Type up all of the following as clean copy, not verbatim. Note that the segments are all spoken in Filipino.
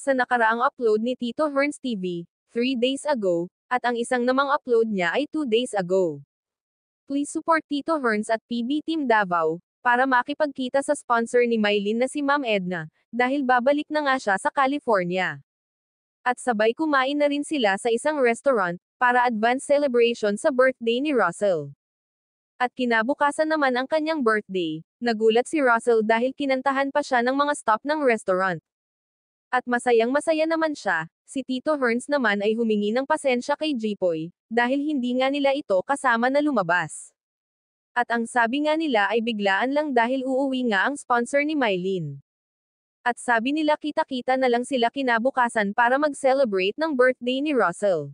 sa nakaraang upload ni Tito Herns TV, 3 days ago, at ang isang namang upload niya ay 2 days ago. Please support Tito Herns at PB Team Davao, para makipagkita sa sponsor ni Mylene na si Ma'am Edna, dahil babalik na nga siya sa California. At sabay kumain na rin sila sa isang restaurant, para advance celebration sa birthday ni Russell. At kinabukasan naman ang kanyang birthday, nagulat si Russell dahil kinantahan pa siya ng mga staff ng restaurant. At masayang-masaya naman siya, si Tito Herns naman ay humingi ng pasensya kay Jipoy, dahil hindi nga nila ito kasama na lumabas. At ang sabi nga nila ay biglaan lang dahil uuwi nga ang sponsor ni Mylene. At sabi nila kita-kita na lang sila kinabukasan para mag-celebrate ng birthday ni Russell.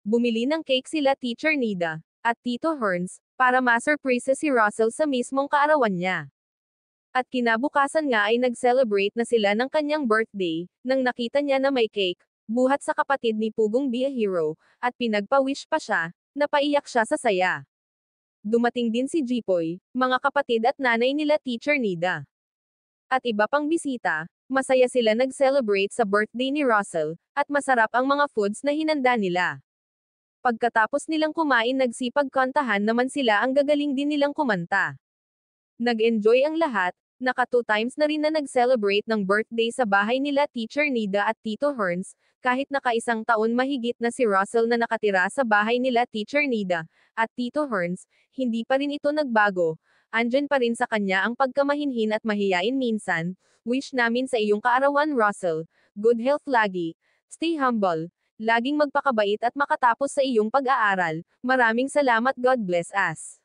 Bumili ng cake sila Teacher Nida, at Tito Herns, para ma-surprise si Russell sa mismong kaarawan niya. At kinabukasan nga ay nag-celebrate na sila ng kanyang birthday, nang nakita niya na may cake, buhat sa kapatid ni Pugong Be a Hero, at pinagpa-wish pa siya, napaiyak siya sa saya. Dumating din si Jipoy, mga kapatid at nanay nila Teacher Nida. At iba pang bisita, masaya sila nag-celebrate sa birthday ni Russell, at masarap ang mga foods na hinanda nila. Pagkatapos nilang kumain nagsipag-kantahan naman sila ang gagaling din nilang kumanta. Nag-enjoy ang lahat, naka 2 times na rin na nag-celebrate ng birthday sa bahay nila Teacher Nida at Tito Herns, kahit naka-1 taon mahigit na si Russell na nakatira sa bahay nila Teacher Nida, at Tito Herns, hindi pa rin ito nagbago, andyan pa rin sa kanya ang pagkamahinhin at mahiyain minsan. Wish namin sa iyong kaarawan Russell, good health lagi, stay humble, laging magpakabait at makatapos sa iyong pag-aaral, maraming salamat God bless us.